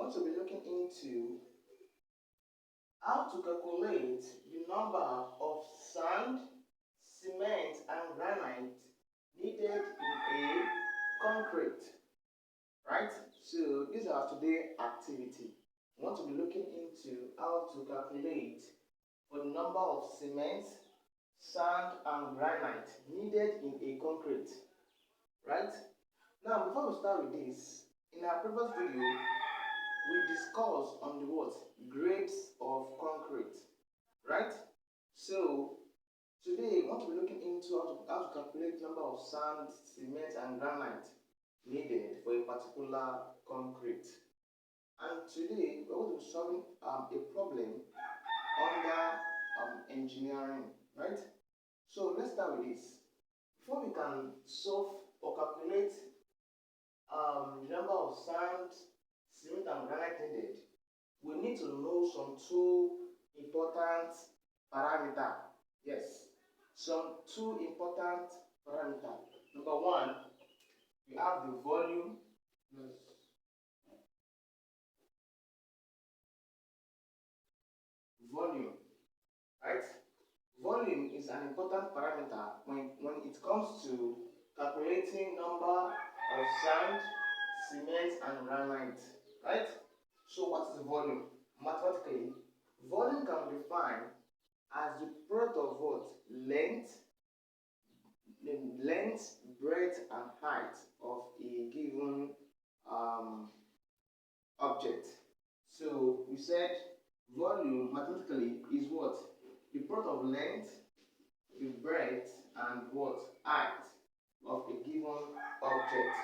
going to be looking into how to calculate the number of sand, cement, and granite needed in a concrete. Right? So this is our today activity. We want to be looking into how to calculate for the number of cement, sand, and granite needed in a concrete. Right? Now, before we start with this, in our previous video, we discussed on the what? Grades of concrete. Right? So today we want to be looking into how to calculate the number of sand, cement, and granite needed for a particular concrete. And today we're going to be solving a problem under engineering, right? So let's start with this. Before we can solve or calculate the number of sand, cement, and granite needed, we need to know some two important parameters. Yes, some two important parameters. Number one, we have the volume. Volume, right? Volume is an important parameter when it comes to calculating number of sand, cement, and granite, right? So what is volume? Mathematically, volume can be defined as the product of what? Length, breadth, and height of a given object. So we said volume mathematically is what? The product of length, the breadth, and what? Height of a given object.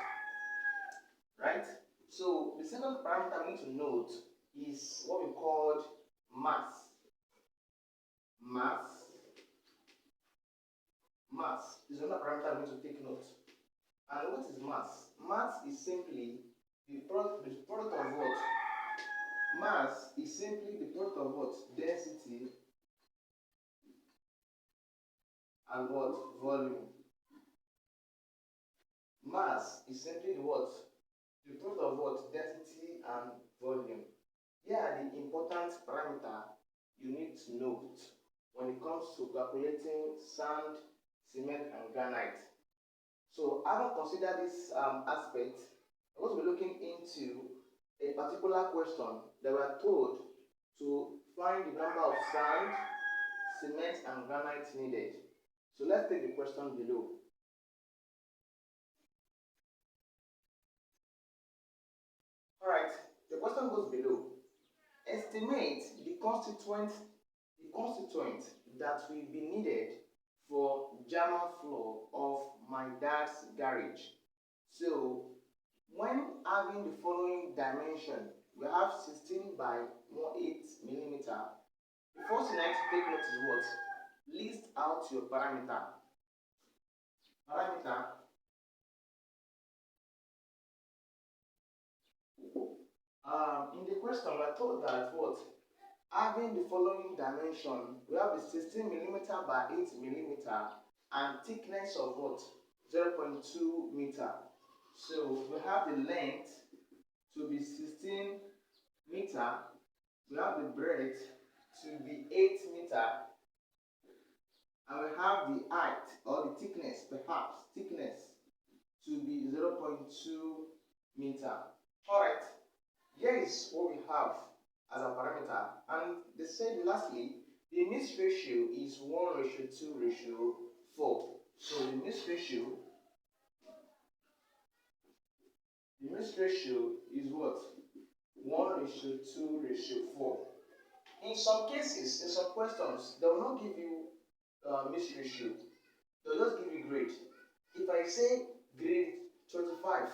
Right? So the second parameter we need to note is what we called mass. Mass is another parameter we need to take note. And what is mass? Mass is simply the product of what? Mass is simply the product of what? Density and what? Volume. Mass is simply the what? The product of what? Density and volume. Here are the important parameters you need to note when it comes to calculating sand, cement, and granite. So having considered this aspect, we're going to be looking into a particular question that we are told to find the number of sand, cement, and granite needed. So let's take the question below. Alright, the question goes below. Estimate the constituent that will be needed for German floor of my dad's garage. So when having the following dimension, we have 16 by 18 millimeter. The first thing I need to take note is what? List out your parameter. In the question, we are told that what? Having the following dimension, we have the 16 millimeter by 8 millimeter and thickness of what? 0.2 meter. So we have the length to be 16 meter, we have the breadth to be 8 meter, and we have the height or the thickness, perhaps thickness, to be 0.2 meter. Alright, here is what we have as a parameter, and they said lastly the mix ratio is 1:2:4. So the mix ratio is what? 1:2:4. In some cases, in some questions, they will not give you mix ratio. They'll just give you grade. If I say grade 25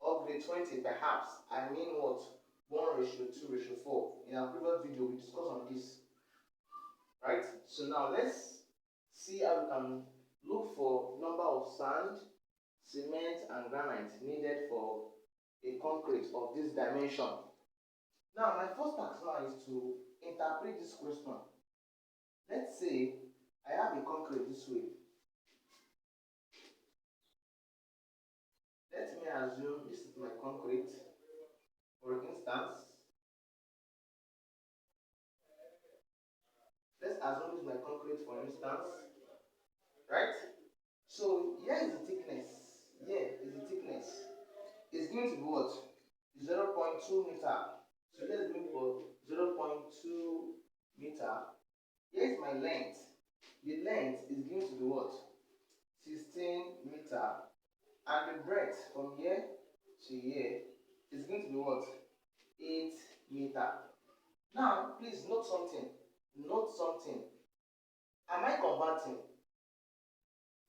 or grade 20, perhaps, I mean what? 1:2:4. In our previous video, we discussed on this. Right? So now let's see how we can look for number of sand, cement, and granite needed for a concrete of this dimension. Now, my first task now is to interpret this question. Let's say I have a concrete this way. Let me assume this is my concrete, for instance. assume this is my concrete for instance, right? So here is the thickness. Here is the thickness. It's going to be what? 0.2 meter. So here is going for 0.2 meter. Here is my length. The length is going to be what? 16 meter. And the breadth from here to here is going to be what? 8 meter. Now, please note something. Note something. Am I converting?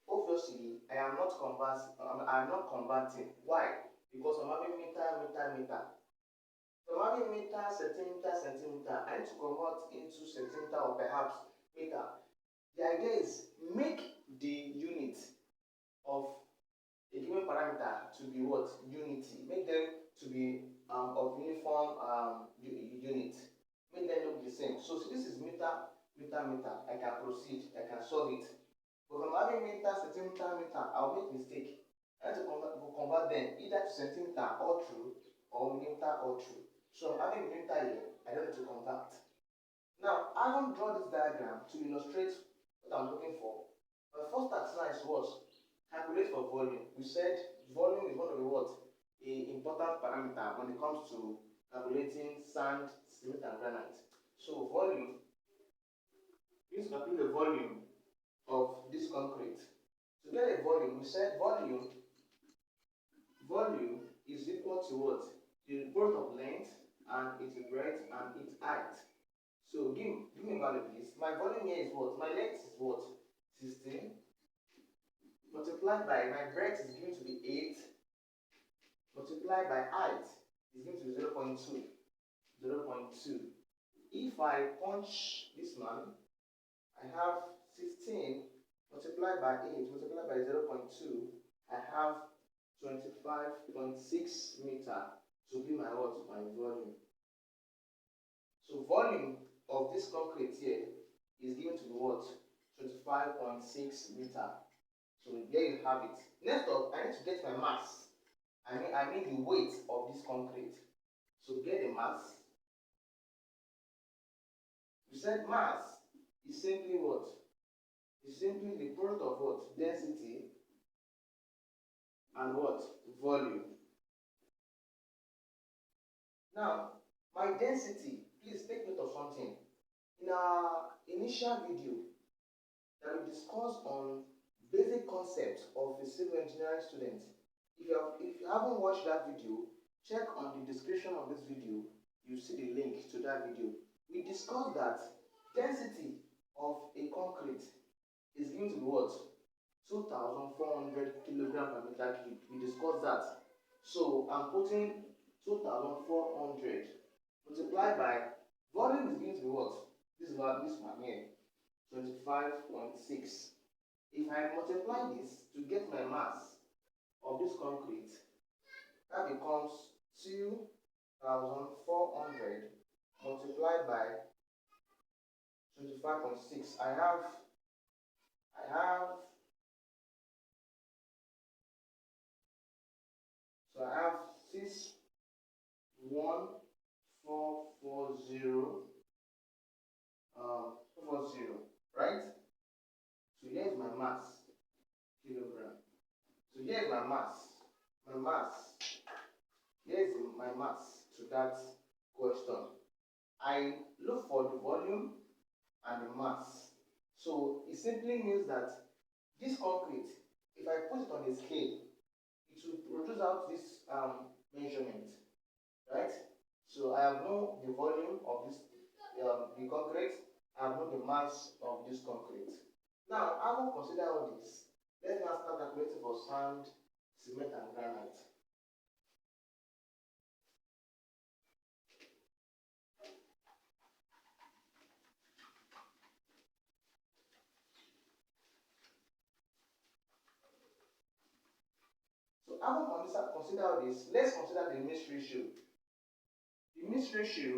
Obviously, I am not converting. I'm not converting. Why? Because I'm having meter, meter, meter. So I'm having meter, centimeter, centimeter. I need to convert into centimeter or perhaps meter. The idea is make the unit of a given parameter to be what? Unity. Make them to be of uniform unit. Make them look the same. So this is meter, meter, meter. I can proceed. I can solve it. But if I'm having meter, centimeter, meter, I'll make mistake. I have to convert them either to centimeter or true or meter or true. So I'm having meter here. I don't need to convert. Now, I haven't drawn this diagram to illustrate what I'm looking for. My first exercise was calculate for volume. We said volume is one of the what? A important parameter when it comes to calculating sand, cement, and granite. So volume, we need to calculate the volume of this concrete. To get a volume, we said volume is equal to what? The product of length and its breadth and its height. So give me a value please. My volume here is what? My length is what? 16 multiplied by my breadth is going to be 8 multiplied by height is going to be 0.2. 0.2. If I punch this man, I have 16 multiplied by 8 multiplied by 0.2, I have 25.6 meter to be my what? My volume. So volume of this concrete here is given to be what? 25.6 meter. So there you have it. Next up, I need to get my mass. I mean the weight of this concrete. So get the mass. We said mass is simply what? Is simply the product of what? Density and what? Volume. Now, my density, please take note of something. In our initial video that we discussed on basic concepts of a civil engineering student, if you haven't watched that video, check on the description of this video. You see the link to that video. We discussed that density of a concrete is going to be what? 2,400 kilogram per meter cube. We discussed that. So I'm putting 2,400 multiplied by volume is going to be what? This one here, 25.6. If I multiply this to get my mass of this concrete, that becomes 2,400 multiplied by 25.6. I have 61440, right? So here's my mass, kilogram. So here's my mass. Here's my mass to that question. I look for the volume and the mass. So it simply means that this concrete, if I put it on a scale, it will produce out this measurement, right? So I have known the volume of this the concrete, I have known the mass of this concrete. Now, having considered all this, let's now start calculating for sand, cement, and granite. So having considered all this, let's consider the mix ratio. The mix ratio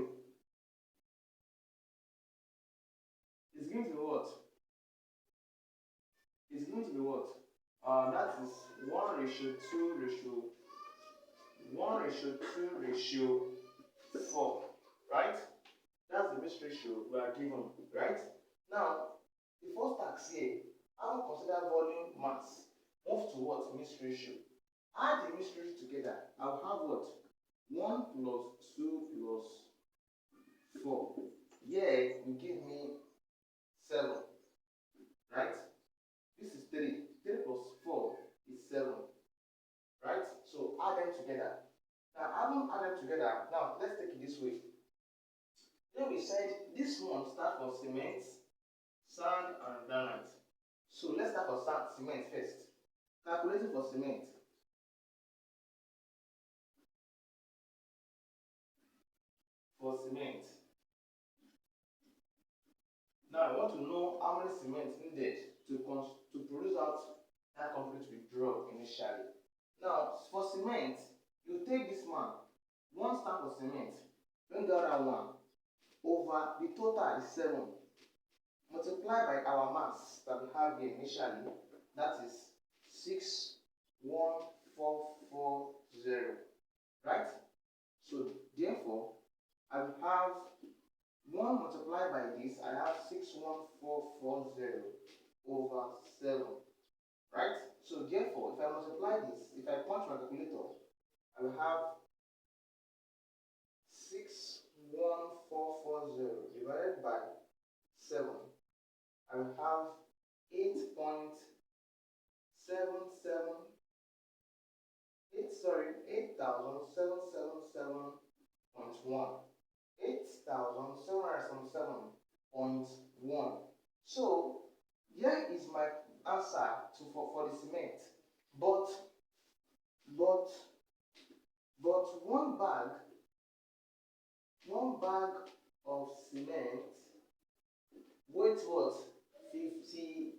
is going to be what? Is going to be what? That is 1:2:4, right? That's the mix ratio we are given, right? Now, the first task here, I will consider volume mass. Move to what? Mixed ratio. Add the mixed ratio together. I will have what? 1 plus 2 plus 4. Here will give me 7. Right? This is 3. 3 plus 4 is 7. Right? So add them together. Now, having added them together, now let's take it this way. Then we said this one starts for cement, sand, and granite. So let's start for sand, cement first. Calculating for cement. For cement. Now I want to know how many cement needed to produce out that complete withdrawal initially. Now for cement, you take this one, one stand for cement, bring the other one over the total is 7. Multiply by our mass that we have here initially, that is 61440. Right? So therefore, I will have 1 multiplied by this, I have 61440 over 7. Right? So therefore, if I multiply this, if I punch my calculator, I will have 61440 divided by 7. I will have 8.77 8,777.1. 8,777.1. So here is my answer for the cement. But one bag of cement weighs what? 50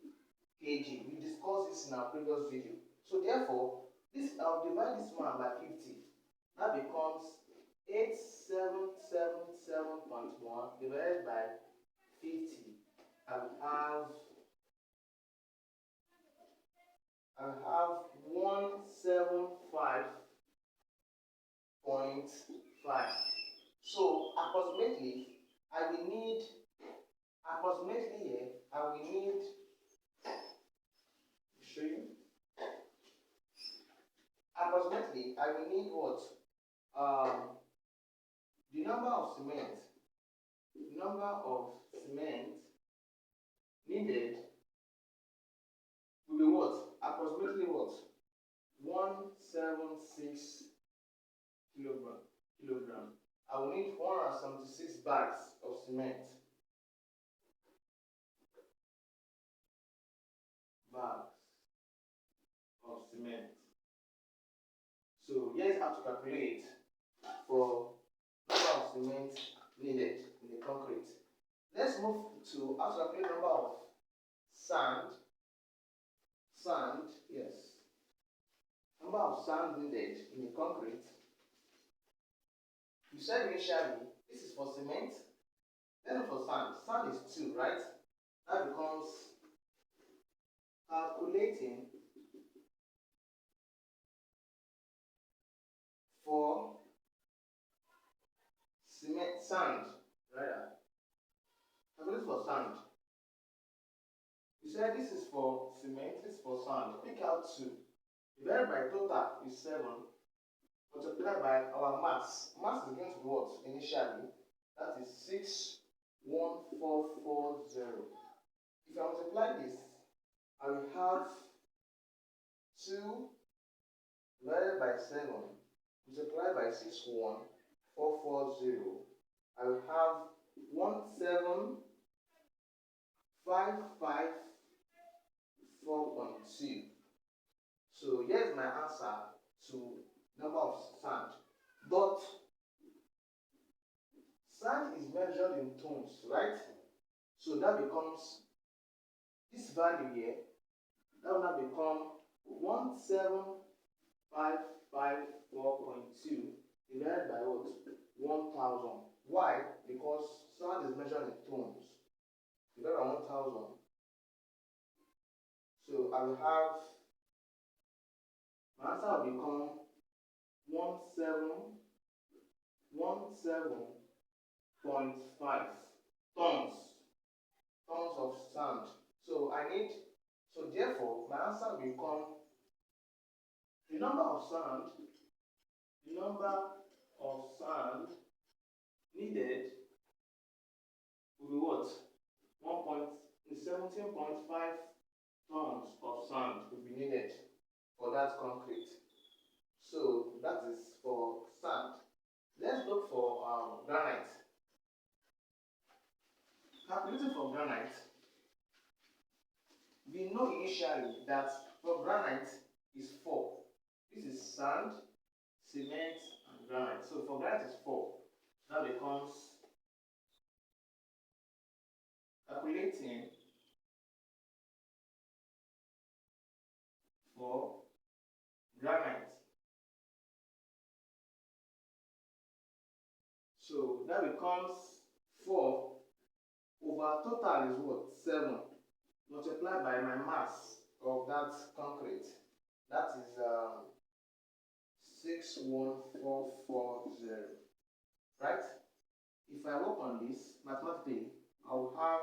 kg. We discussed this in our previous video. So therefore, this I'll divide this one by 50. That becomes 8777.1 divided by 50. I will have 175.5. So approximately I will need show you. Approximately I will need what? The number of cement needed will be what? Approximately what? 176 kilogram. I will need 176 bags of cement. So here's how to calculate for number of cement needed in the concrete. Let's move to how to calculate number of sand. Yes. Number of sand needed in the concrete. You said initially this is for cement, then for sand. Sand is 2, right? That becomes calculating for sand, rather. Calculate for sand. You said this is for cement, this is for sand. Pick out 2. Divided by total is 7. Multiplied by our mass. Mass is going to be what? Initially, that is 61440. If I multiply this, I will have 2 divided by 7 multiplied by 61440. I will have 17554.2. So here's my answer to number of sand. But sand is measured in tons, right? So that becomes this value here, that will now become 17554.2 divided by what? 1000. Why? Because sand is measured in tons. Divided by 1000. So I will have, my answer will become 17.5 tons tons of sand. So therefore my answer will become the number of sand needed will be what? 17.5 tons of sand will be needed for that concrete. So that is for sand. Let's look for granite. Calculating for granite, we know initially that for granite is 4. This is sand, cement, and granite. So for granite is 4. That becomes calculating for granite. So that becomes 4 over total is what? 7 multiplied by my mass of that concrete. That is 61440. Right? If I work on this mathematically, I will have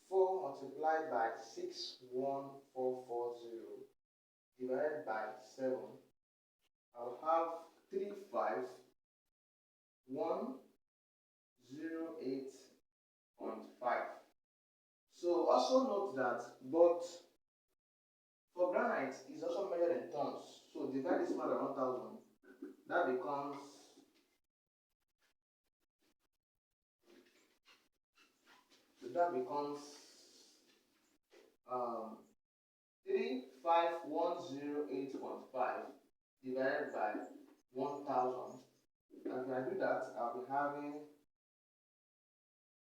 4 multiplied by 61440 divided by 7. I will have 35108.5. So also note that, but for granite is also measured in tons. So divide this by 1000. That becomes 35108.5 divided by 1000. And if I do that, I'll be having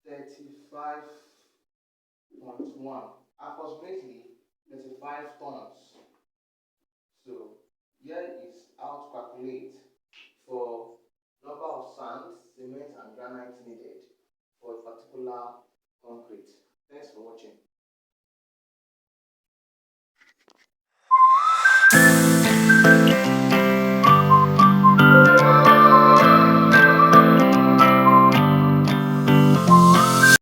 35.1, approximately 35 tons. So here is how to calculate for number of sand, cement, and granite needed for a particular concrete. Thanks for watching.